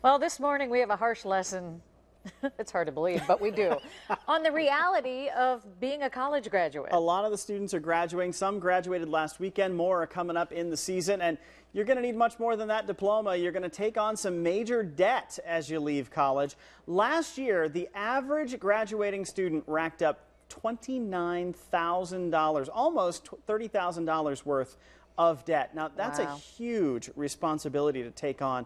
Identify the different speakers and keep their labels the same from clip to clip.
Speaker 1: Well, this morning we have a harsh lesson. It's hard to believe, but we do. On the reality of being a college graduate.
Speaker 2: A lot of the students are graduating. Some graduated last weekend. More are coming up in the season. And you're going to need much more than that diploma. You're going to take on some major debt as you leave college. Last year, the average graduating student racked up $29,000, almost $30,000 worth of debt. Now, that's a huge responsibility to take on.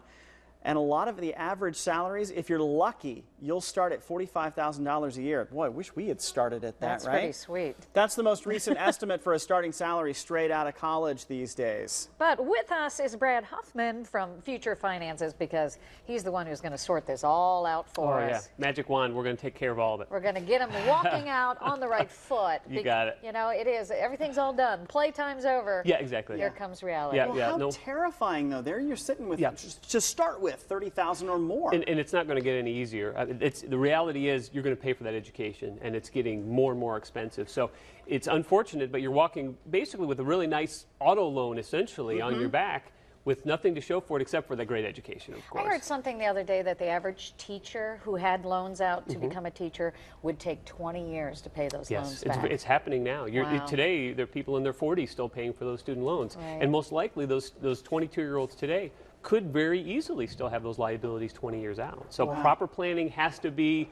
Speaker 2: And a lot of the average salaries, if you're lucky, you'll start at $45,000 a year. Boy, I wish we had started at that,
Speaker 1: That's
Speaker 2: right?
Speaker 1: pretty sweet.
Speaker 2: That's the most recent estimate for a starting salary straight out of college these days.
Speaker 1: But with us is Brad Huffman from Future Finances, because he's the one who's going to sort this all out for us.
Speaker 3: Yeah, magic wand. We're going to take care of all of it.
Speaker 1: We're going to get him walking out on the right foot.
Speaker 3: You got it.
Speaker 1: You know, it is. Everything's all done. Playtime's over.
Speaker 3: Yeah, exactly.
Speaker 1: Here comes reality.
Speaker 3: Yeah,
Speaker 2: Well, how terrifying, though. There you're sitting with, just to start with, 30,000 or more.
Speaker 3: And it's not going to get any easier. The reality is you're going to pay for that education, and it's getting more and more expensive. So it's unfortunate, but you're walking basically with a really nice auto loan, essentially, on your back, with nothing to show for it except for the great education, of course.
Speaker 1: I heard something the other day that the average teacher who had loans out to become a teacher would take 20 years to pay those loans back.
Speaker 3: Yes, it's happening now. Today, there are people in their 40s still paying for those student loans.
Speaker 1: Right.
Speaker 3: And most likely, those 22-year-olds today could very easily still have those liabilities 20 years out. So proper planning has to be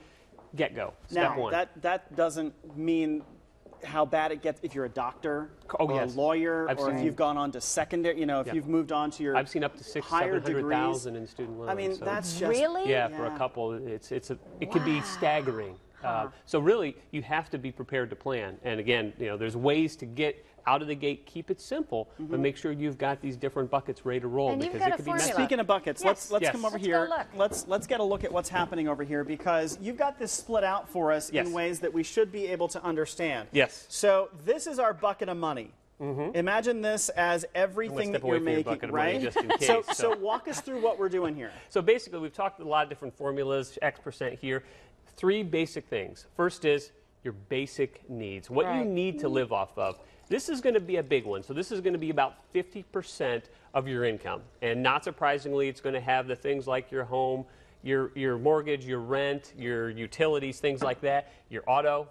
Speaker 3: get-go, step one.
Speaker 2: Now, that doesn't mean how bad it gets if you're a doctor or a lawyer, or if you've gone on to secondary, you know, if you've moved on to your
Speaker 3: I've seen up to $600,000-$700,000 in student loans.
Speaker 2: I mean,
Speaker 3: so.
Speaker 2: that's just...
Speaker 1: Really?
Speaker 3: Yeah, for a couple, it could be staggering. So really, you have to be prepared to plan. And again, you know, there's ways to get out of the gate, keep it simple, but make sure you've got these different buckets ready to roll.
Speaker 1: And
Speaker 3: because
Speaker 1: you've got
Speaker 3: it
Speaker 1: a
Speaker 3: could be
Speaker 1: formula.
Speaker 2: Speaking of buckets, let's come over here. Let's get a look at what's happening over here, because you've got this split out for us in ways that we should be able to understand.
Speaker 3: Yes.
Speaker 2: So this is our bucket of money. Imagine this as everything that you're making, right?
Speaker 3: Just in case,
Speaker 2: so walk us through what we're doing here.
Speaker 3: So basically, we've talked a lot of different formulas, X% here. 3 basic things. First is your basic needs, what you need to live off of. This is going to be a big one. So this is going to be about 50% of your income. And not surprisingly, it's going to have the things like your home, your mortgage, your rent, your utilities, things like that, your auto,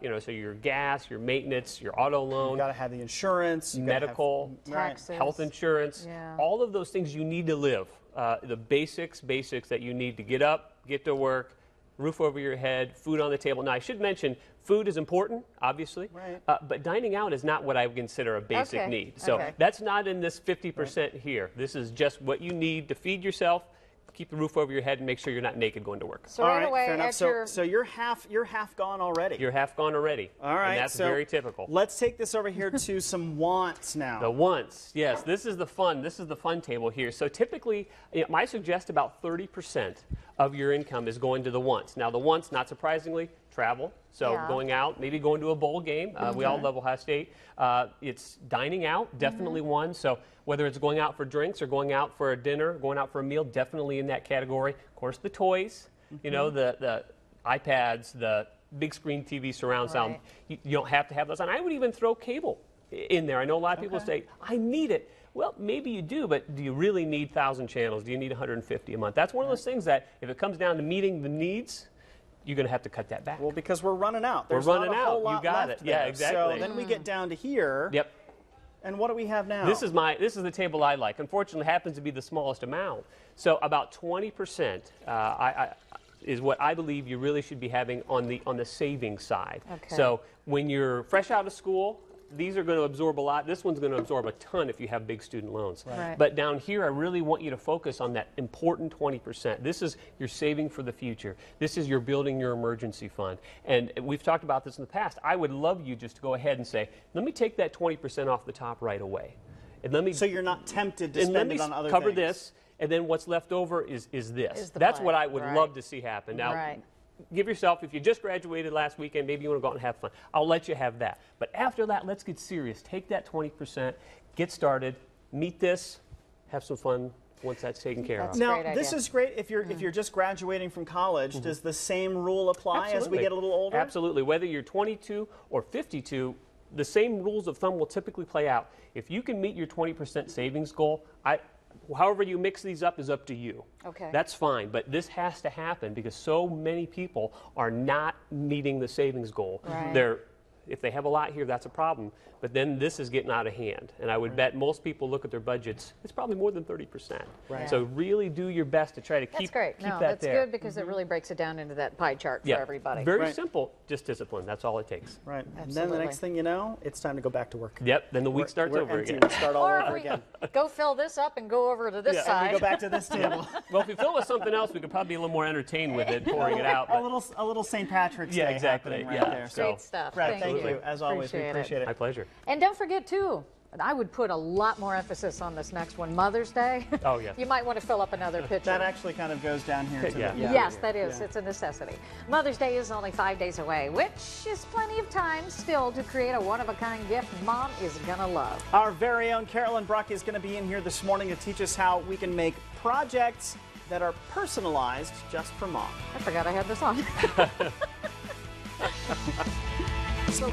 Speaker 3: you know, so your gas, your maintenance, your auto loan.
Speaker 2: You got to have the insurance,
Speaker 3: medical,
Speaker 1: taxes,
Speaker 3: health insurance, all of those things you need to live. The basics that you need to get up, get to work, roof over your head, food on the table. Now, I should mention, food is important, obviously, but dining out is not what I would consider a basic need. So that's not in this 50% here. This is just what you need to feed yourself, keep the roof over your head, and make sure you're not naked going to work.
Speaker 1: So right away,
Speaker 2: fair enough. So you're half gone already.
Speaker 3: You're half gone already.
Speaker 2: All right,
Speaker 3: and that's very typical.
Speaker 2: Let's take this over here to some wants now.
Speaker 3: The wants, yes. This is the fun table here. So typically, you know, I suggest about 30% of your income is going to the wants. Now, the wants, not surprisingly, travel. So going out, maybe going to a bowl game. We all love Ohio State. It's dining out, definitely one. So whether it's going out for drinks or going out for a dinner, going out for a meal, definitely in that category. Of course, the toys, you know, the iPads, the big screen TV surround sound. You don't have to have those on. I would even throw cable in there. I know a lot of people say, I need it. Well, maybe you do, but do you really need 1,000 channels? Do you need 150 a month? That's one of those things that if it comes down to meeting the needs, you're going to have to cut that back.
Speaker 2: Well, because we're running out.
Speaker 3: We're running out. You got it. Yeah, exactly.
Speaker 2: So then we get down to here.
Speaker 3: Yep.
Speaker 2: And what do we have now?
Speaker 3: This is the table I like. Unfortunately, it happens to be the smallest amount. So about 20% is what I believe you really should be having on the savings side. So when you're fresh out of school, these are going to absorb a lot. This one's going to absorb a ton if you have big student loans. But down here, I really want you to focus on that important 20%. This is your saving for the future. This is your building your emergency fund. And we've talked about this in the past. I would love you just to go ahead and say, let me take that 20% off the top right away. And let me,
Speaker 2: so you're not tempted to spend it on other
Speaker 3: cover
Speaker 2: things.
Speaker 3: this, and then what's left over is this. That's what I would love to see happen. Now, give yourself, if you just graduated last weekend, maybe you want to go out and have fun. I'll let you have that. But after that, let's get serious. Take that 20%, get started, meet this, have some fun once that's taken care of.
Speaker 2: Now, this is great if you're just graduating from college. Does the same rule apply as we get a little older?
Speaker 3: Absolutely. Whether you're 22 or 52, the same rules of thumb will typically play out. If you can meet your 20% savings goal, however you mix these up is up to you.
Speaker 1: Okay.
Speaker 3: That's fine, but this has to happen because so many people are not meeting the savings goal.
Speaker 1: Right.
Speaker 3: If they have a lot here, that's a problem. But then this is getting out of hand. And I would bet most people look at their budgets, it's probably more than 30%.
Speaker 2: Right.
Speaker 3: So really do your best to try to keep
Speaker 1: That's great.
Speaker 3: that
Speaker 1: That's
Speaker 3: there.
Speaker 1: good because it really breaks it down into that pie chart for everybody.
Speaker 3: Very
Speaker 2: Right.
Speaker 3: simple, just discipline. That's all it takes.
Speaker 2: Right. And then
Speaker 1: Absolutely.
Speaker 2: the next thing you know, it's time to go back to work.
Speaker 3: Yep, then the week starts
Speaker 2: We're
Speaker 3: over
Speaker 2: empty.
Speaker 3: again.
Speaker 2: We start all
Speaker 1: Or
Speaker 2: over
Speaker 1: we
Speaker 2: again.
Speaker 1: go fill this up and go over to this
Speaker 3: Yeah.
Speaker 2: And
Speaker 1: side.
Speaker 2: we go back to this table.
Speaker 3: Well, if we fill it with something else, we could probably be a little more entertained with it, pouring it out.
Speaker 2: a little St. Patrick's
Speaker 3: Yeah,
Speaker 2: Day
Speaker 3: exactly.
Speaker 2: happening right
Speaker 3: Yeah.
Speaker 2: there.
Speaker 3: So-
Speaker 1: Great stuff.
Speaker 2: Brad, thank
Speaker 1: you.
Speaker 2: you. As always, we appreciate it.
Speaker 3: My pleasure.
Speaker 1: And don't forget, too, I would put a lot more emphasis on this next one, Mother's Day.
Speaker 3: Oh, yes.
Speaker 1: You might want to fill up another picture.
Speaker 2: That actually kind of goes down here to
Speaker 3: Yeah.
Speaker 2: the
Speaker 1: Yes, that is.
Speaker 2: Yeah.
Speaker 1: It's a necessity. Mother's Day is only 5 days away, which is plenty of time still to create a one-of-a-kind gift Mom is going to love.
Speaker 2: Our very own Carolyn Bruck is going to be in here this morning to teach us how we can make projects that are personalized just for Mom.
Speaker 1: I forgot I had this on.
Speaker 2: So